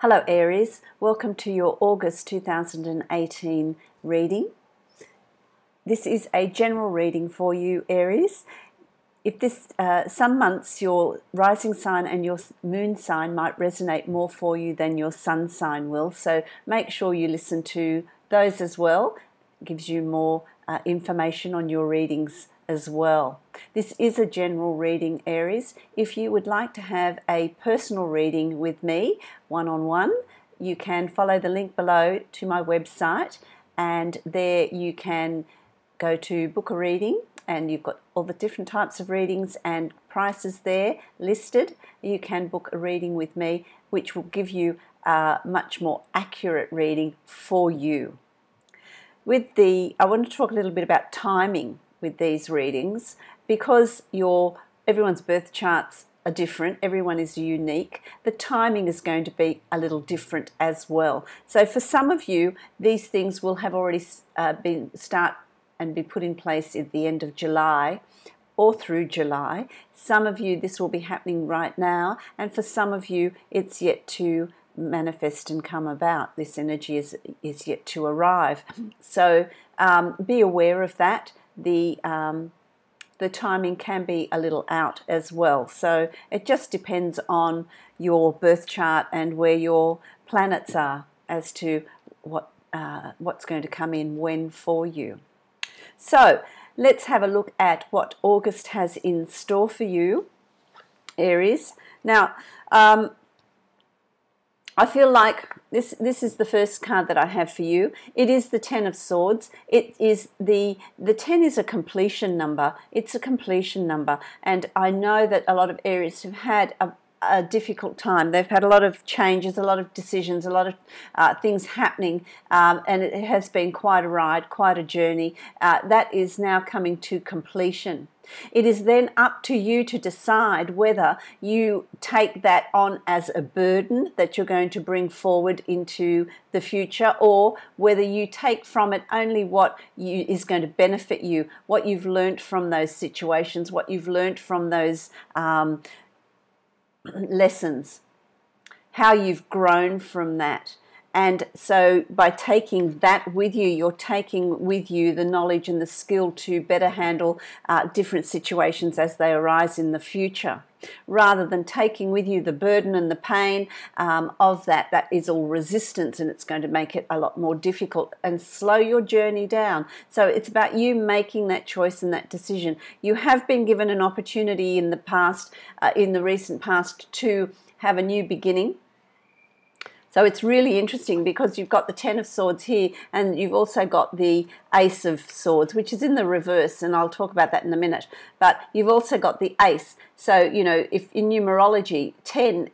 Hello Aries, welcome to your August 2018 reading. This is a general reading for you Aries. If this, some months your rising sign and your moon sign might resonate more for you than your sun sign will, so make sure you listen to those as well. It gives you more information on your readings as well. This is a general reading Aries. If you would like to have a personal reading with me one-on-one, you can follow the link below to my website, and there you can go to book a reading, and you've got all the different types of readings and prices there listed. You can book a reading with me, which will give you a much more accurate reading for you. I want to talk a little bit about timing with these readings, because everyone's birth charts are different, everyone is unique. The timing is going to be a little different as well. So for some of you, these things will have already be put in place at the end of July or through July. Some of you, this will be happening right now, and for some of you, it's yet to manifest and come about. This energy is yet to arrive. So be aware of that. The timing can be a little out as well. So it just depends on your birth chart and where your planets are as to what's going to come in when for you. So let's have a look at what August has in store for you, Aries. Now, I feel like this is the first card that I have for you. It is the Ten of Swords. It is the 10 is a completion number. It's a completion number, and I know that a lot of Aries have had a difficult time. They've had a lot of changes, a lot of decisions, a lot of things happening, and it has been quite a ride, quite a journey. That is now coming to completion. It is then up to you to decide whether you take that on as a burden that you're going to bring forward into the future, or whether you take from it only what is going to benefit you, what you've learnt from those situations, what you've learnt from those lessons, how you've grown from that. And so by taking that with you, you're taking with you the knowledge and the skill to better handle different situations as they arise in the future, rather than taking with you the burden and the pain of that. That is all resistance, and it's going to make it a lot more difficult and slow your journey down. So it's about you making that choice and that decision. You have been given an opportunity in the past, in the recent past, to have a new beginning. So it's really interesting because you've got the Ten of Swords here, and you've also got the Ace of Swords, which is in the reverse, and I'll talk about that in a minute. But you've also got the Ace. So, you know, if in numerology, 10,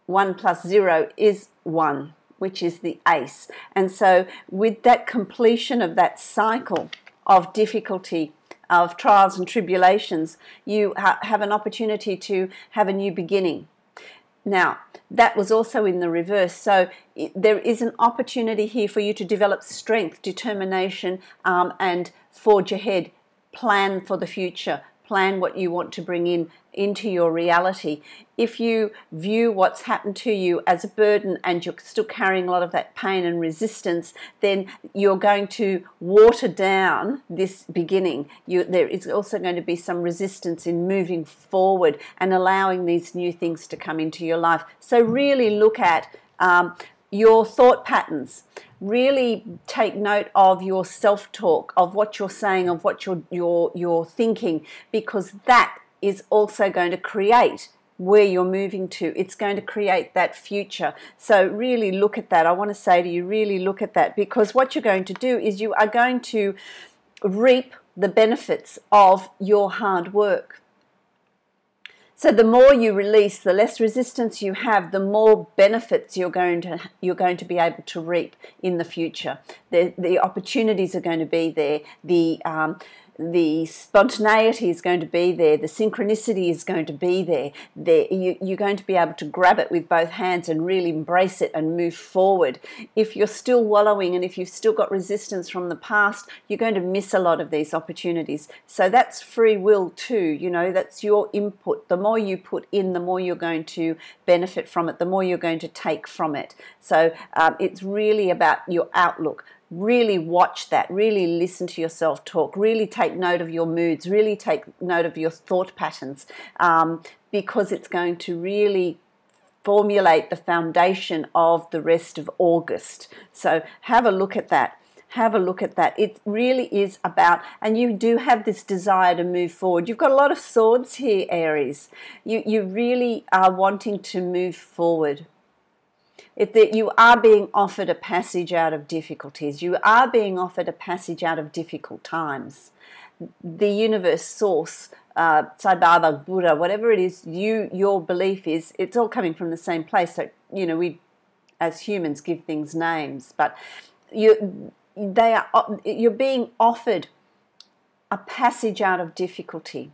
1 plus 0 is 1, which is the Ace. And so with that completion of that cycle of difficulty, of trials and tribulations, you have an opportunity to have a new beginning. Now, that was also in the reverse, so there is an opportunity here for you to develop strength, determination, and forge ahead, plan for the future, plan what you want to bring into your reality. If you view what's happened to you as a burden and you're still carrying a lot of that pain and resistance, then you're going to water down this beginning. There is also going to be some resistance in moving forward and allowing these new things to come into your life. So really look at your thought patterns. Really take note of your self-talk, of what you're saying, of what you're thinking, because that is also going to create where you're moving to. It's going to create that future. So really look at that. I want to say to you, really look at that, because what you're going to do is you are going to reap the benefits of your hard work. So the more you release, the less resistance you have, the more benefits you're going to be able to reap in the future. The opportunities are going to be there. the spontaneity is going to be there, the synchronicity is going to be there. You're going to be able to grab it with both hands and really embrace it and move forward. If you're still wallowing and if you've still got resistance from the past, you're going to miss a lot of these opportunities. So that's free will too, you know, that's your input. The more you put in, the more you're going to benefit from it, the more you're going to take from it. So it's really about your outlook. Really watch that, really listen to yourself talk, really take note of your moods, really take note of your thought patterns, because it's going to really formulate the foundation of the rest of August. So have a look at that. Have a look at that. It really is about, and you do have this desire to move forward. You've got a lot of swords here, Aries. You really are wanting to move forward. That you are being offered a passage out of difficulties. You are being offered a passage out of difficult times. The universe, source, Sai Baba, Buddha, whatever it is, your belief is, it's all coming from the same place. So, you know, we as humans give things names, but you're being offered a passage out of difficulty.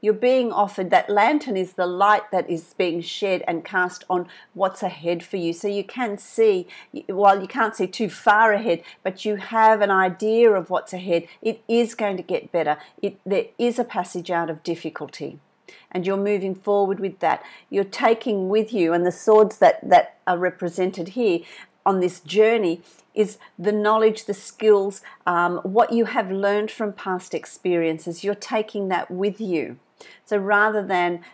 You're being offered, that lantern is the light that is being shed and cast on what's ahead for you. So you can see, while you can't see too far ahead, but you have an idea of what's ahead. It is going to get better. There is a passage out of difficulty. And you're moving forward with that. You're taking with you, and the swords that are represented here on this journey is the knowledge, the skills, what you have learned from past experiences. You're taking that with you. So rather than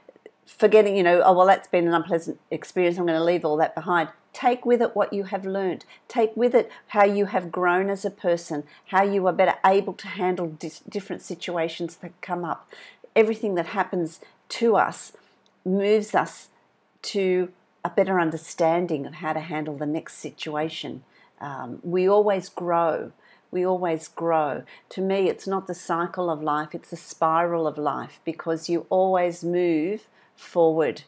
forgetting, you know, oh, well, that's been an unpleasant experience, I'm going to leave all that behind. Take with it what you have learned. Take with it how you have grown as a person, how you are better able to handle different situations that come up. Everything that happens to us moves us to a better understanding of how to handle the next situation. We always grow. We always grow. To me, it's not the cycle of life, it's the spiral of life, because you always move forward.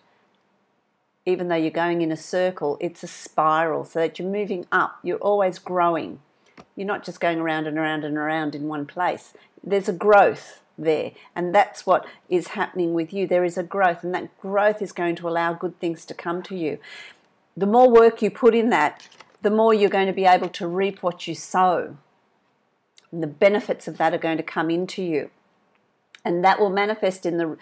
Even though you're going in a circle, it's a spiral, so that you're moving up. You're always growing. You're not just going around and around and around in one place. There's a growth there, and that's what is happening with you. There is a growth, and that growth is going to allow good things to come to you. The more work you put in that, the more you're going to be able to reap what you sow. And the benefits of that are going to come into you, and that will manifest in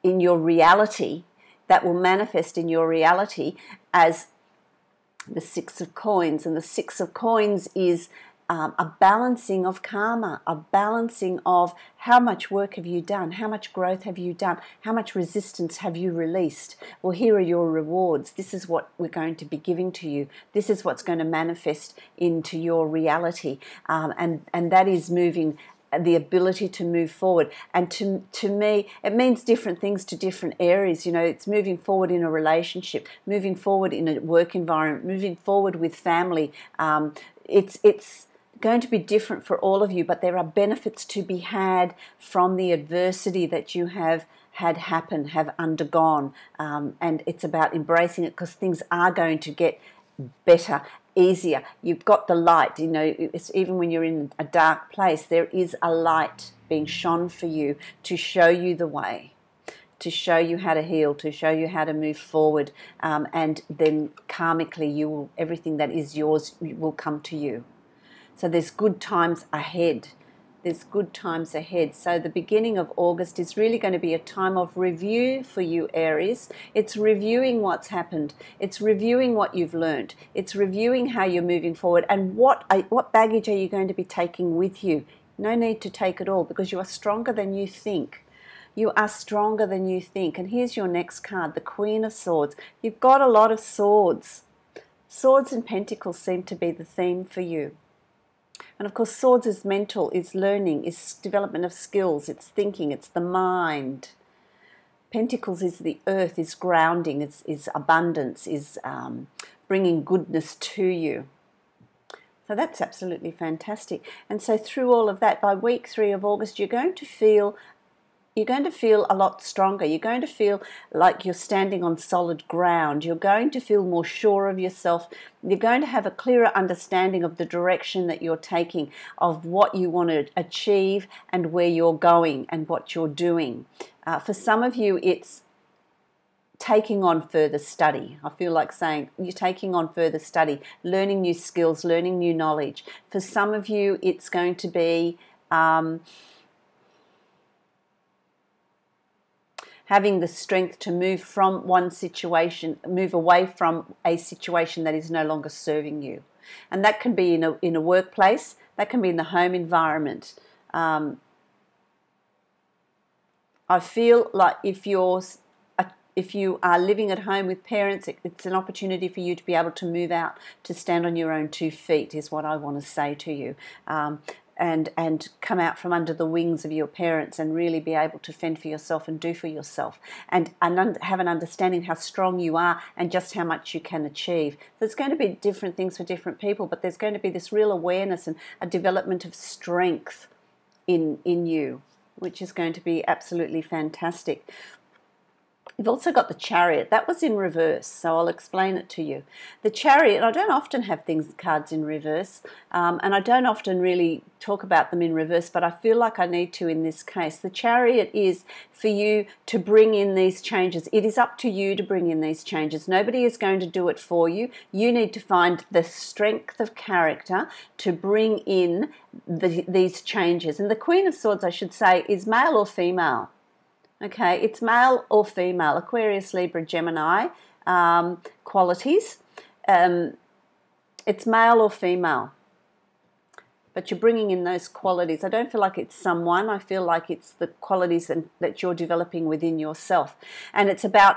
your reality. That will manifest in your reality as the Six of Coins, and the Six of Coins is a balancing of karma, a balancing of how much work have you done, how much growth have you done, how much resistance have you released. Well, here are your rewards. This is what we're going to be giving to you. This is what's going to manifest into your reality, and that is moving, the ability to move forward. And to me, it means different things to different areas. You know, it's moving forward in a relationship, moving forward in a work environment, moving forward with family. It's going to be different for all of you, but there are benefits to be had from the adversity that you have had happen, have undergone, and it's about embracing it, because things are going to get better, easier. You've got the light, you know, it's, even when you're in a dark place, there is a light being shone for you to show you the way, to show you how to heal, to show you how to move forward, and then karmically everything that is yours will come to you. So there's good times ahead. There's good times ahead. So the beginning of August is really going to be a time of review for you, Aries. It's reviewing what's happened. It's reviewing what you've learned. It's reviewing how you're moving forward, and what baggage are you going to be taking with you. No need to take it all, because you are stronger than you think. You are stronger than you think. And here's your next card, the Queen of Swords. You've got a lot of swords. Swords and Pentacles seem to be the theme for you. And of course, swords is mental, is learning, is development of skills, it's thinking, it's the mind. Pentacles is the earth, is grounding, is abundance, is bringing goodness to you. So that's absolutely fantastic. And so through all of that, by week 3 of August, you're going to feel feel a lot stronger. You're going to feel like you're standing on solid ground. You're going to feel more sure of yourself. You're going to have a clearer understanding of the direction that you're taking, of what you want to achieve and where you're going and what you're doing. For some of you, it's taking on further study. I feel like saying you're taking on further study, learning new skills, learning new knowledge. For some of you, it's going to be having the strength to move from one situation, move away from a situation that is no longer serving you. And that can be in a workplace, that can be in the home environment. I feel like if you are living at home with parents, it's an opportunity for you to be able to move out, to stand on your own 2 feet is what I want to say to you. And come out from under the wings of your parents and really be able to fend for yourself and do for yourself, and have an understanding how strong you are and just how much you can achieve. There's going to be different things for different people, but there's going to be this real awareness and a development of strength in you, which is going to be absolutely fantastic. You've also got the Chariot. That was in reverse, so I'll explain it to you. The Chariot, I don't often have cards in reverse, and I don't often really talk about them in reverse, but I feel like I need to in this case. The Chariot is for you to bring in these changes. It is up to you to bring in these changes. Nobody is going to do it for you. You need to find the strength of character to bring in these changes. And the Queen of Swords, I should say, is male or female. Okay, it's male or female, Aquarius, Libra, Gemini qualities. It's male or female, but you're bringing in those qualities. I don't feel like it's someone. I feel like it's the qualities that you're developing within yourself. And it's about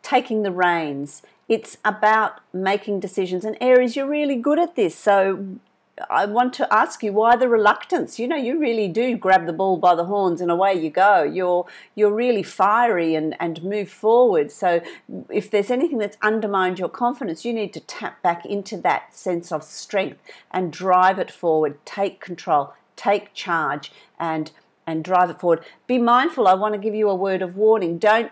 taking the reins. It's about making decisions. And Aries, you're really good at this. So I want to ask you, why the reluctance? You know, you really do grab the bull by the horns and away you go. You're really fiery and move forward. So if there's anything that's undermined your confidence, you need to tap back into that sense of strength and drive it forward. Take control, take charge, and drive it forward. Be mindful. I want to give you a word of warning. Don't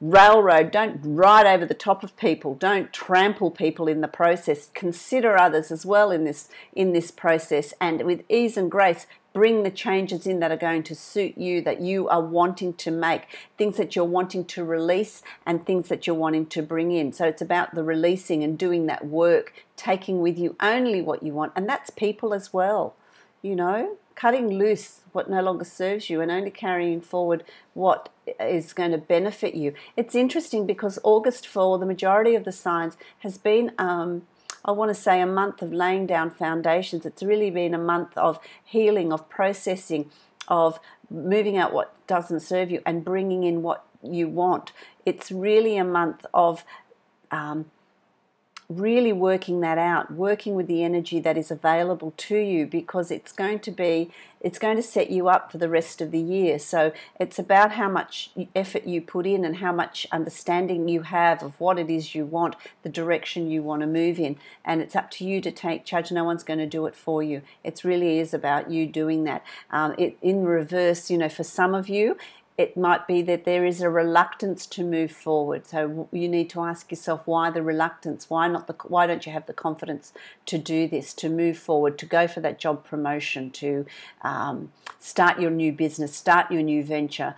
railroad, don't ride over the top of people, don't trample people in the process. Consider others as well in this process, and with ease and grace bring the changes in that are going to suit you, that you are wanting to make, things that you're wanting to release and things that you're wanting to bring in. So it's about the releasing and doing that work, taking with you only what you want, and that's people as well, you know, cutting loose what no longer serves you and only carrying forward what is going to benefit you. It's interesting because August for the majority of the signs has been, I want to say, a month of laying down foundations. It's really been a month of healing, of processing, of moving out what doesn't serve you and bringing in what you want. It's really a month of really working that out, working with the energy that is available to you, because it's going to set you up for the rest of the year. So it's about how much effort you put in and how much understanding you have of what it is you want, the direction you want to move in, and it's up to you to take charge. No one's going to do it for you. It really is about you doing that. In reverse, you know, for some of you, it might be that there is a reluctance to move forward. So you need to ask yourself, why the reluctance? Why don't you have the confidence to do this, to move forward, to go for that job promotion, to start your new business, start your new venture?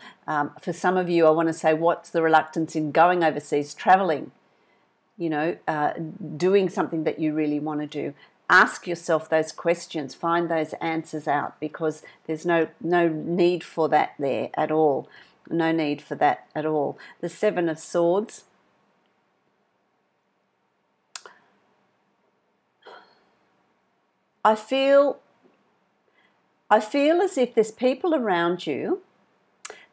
For some of you, I want to say, what's the reluctance in going overseas, traveling, you know, doing something that you really want to do? Ask yourself those questions, find those answers out, because there's no need for that there at all. No need for that at all. The Seven of Swords. I feel as if there's people around you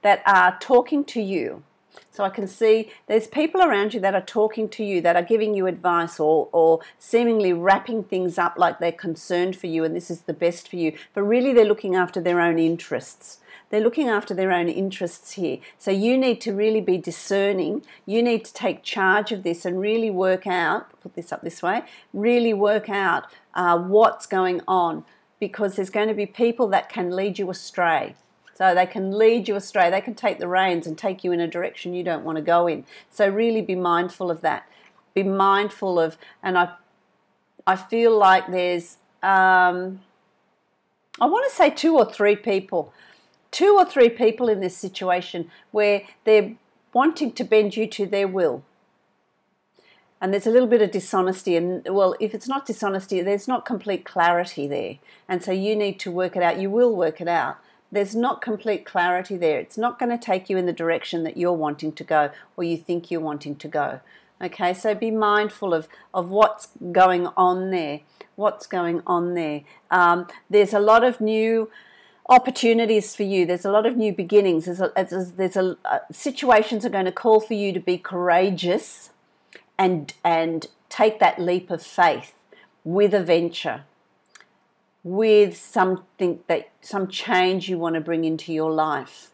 that are talking to you. So I can see there's people around you that are talking to you, that are giving you advice or seemingly wrapping things up like they're concerned for you and this is the best for you. But really they're looking after their own interests. They're looking after their own interests here. So you need to really be discerning. You need to take charge of this and really work out, put this up this way, really work out what's going on, because there's going to be people that can lead you astray. So they can lead you astray. They can take the reins and take you in a direction you don't want to go in. So really be mindful of that. Be mindful of, and I feel like there's, I want to say two or three people in this situation where they're wanting to bend you to their will. And there's a little bit of dishonesty, and well, if it's not dishonesty, there's not complete clarity there. And so you need to work it out. You will work it out. There's not complete clarity there. It's not going to take you in the direction that you're wanting to go or you think you're wanting to go. Okay, so be mindful of what's going on there. What's going on there? There's a lot of new opportunities for you. There's a lot of new beginnings. Situations are going to call for you to be courageous and take that leap of faith with a venture, with some change you want to bring into your life.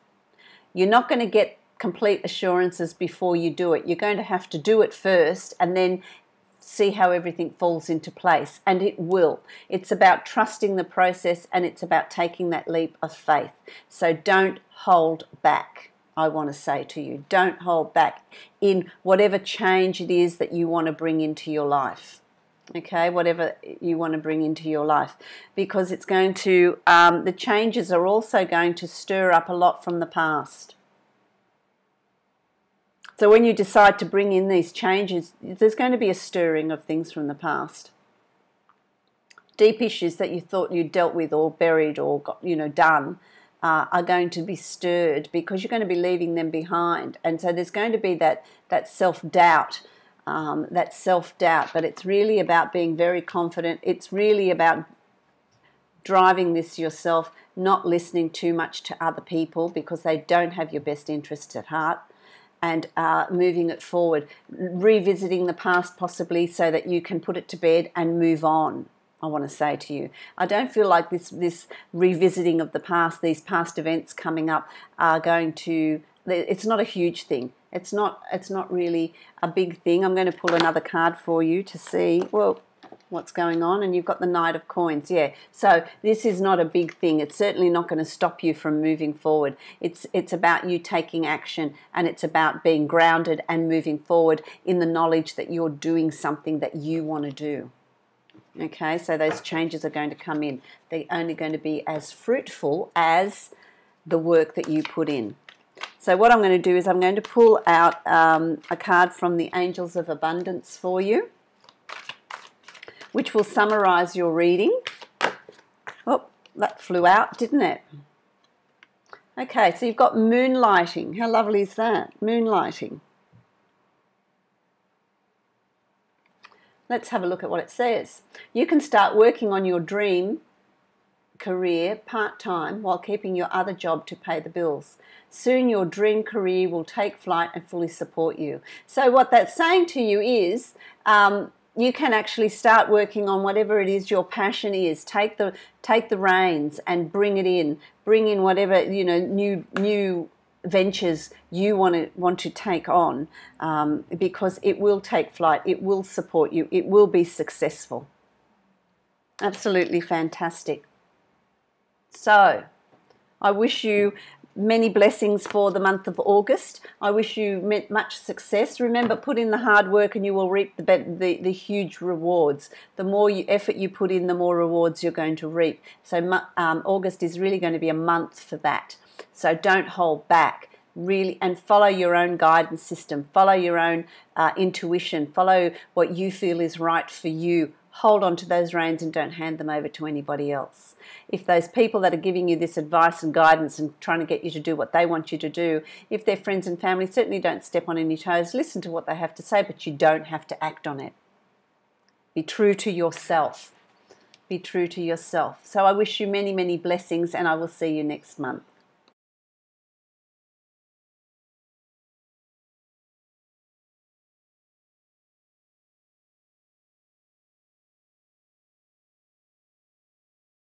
You're not going to get complete assurances before you do it. You're going to have to do it first and then see how everything falls into place, and it will. It's about trusting the process, and it's about taking that leap of faith. So don't hold back, I want to say to you. Don't hold back in whatever change it is that you want to bring into your life. Okay, whatever you want to bring into your life, because it's going to, the changes are also going to stir up a lot from the past. So when you decide to bring in these changes, there's going to be a stirring of things from the past. Deep issues that you thought you dealt with or buried or got, done are going to be stirred, because you're going to be leaving them behind. And so there's going to be that self-doubt, but it's really about being very confident. It's really about driving this yourself, not listening too much to other people because they don't have your best interests at heart. And moving it forward, revisiting the past possibly so that you can put it to bed and move on, I want to say to you. I don't feel like this revisiting of the past, these past events coming up are going to, it's not a huge thing. It's not really a big thing. I'm going to pull another card for you to see, well, what's going on, and you've got the Knight of Coins. Yeah, so this is not a big thing. It's certainly not going to stop you from moving forward. It's about you taking action, and it's about being grounded and moving forward in the knowledge that you're doing something that you want to do. Okay, so those changes are going to come in. They're only going to be as fruitful as the work that you put in. So what I'm going to do is I'm going to pull out a card from the Angels of Abundance for you, which will summarize your reading. Oh, that flew out, didn't it? Okay, so you've got moonlighting. How lovely is that? Moonlighting. Let's have a look at what it says. You can start working on your dream career part-time while keeping your other job to pay the bills. Soon your dream career will take flight and fully support you. So what that's saying to you is, you can actually start working on whatever it is your passion is. Take the reins and bring it in. Bring in whatever new ventures you want to take on, because it will take flight. It will support you. It will be successful. Absolutely fantastic. So, I wish you many blessings for the month of August. I wish you much success. Remember, put in the hard work and you will reap the huge rewards. The more effort you put in, the more rewards you're going to reap. So August is really going to be a month for that. So don't hold back, really, and follow your own guidance system. Follow your own intuition. Follow what you feel is right for you. Hold on to those reins and don't hand them over to anybody else. If those people that are giving you this advice and guidance and trying to get you to do what they want you to do, if they're friends and family, certainly don't step on any toes. Listen to what they have to say, but you don't have to act on it. Be true to yourself. Be true to yourself. So I wish you many, many blessings, and I will see you next month.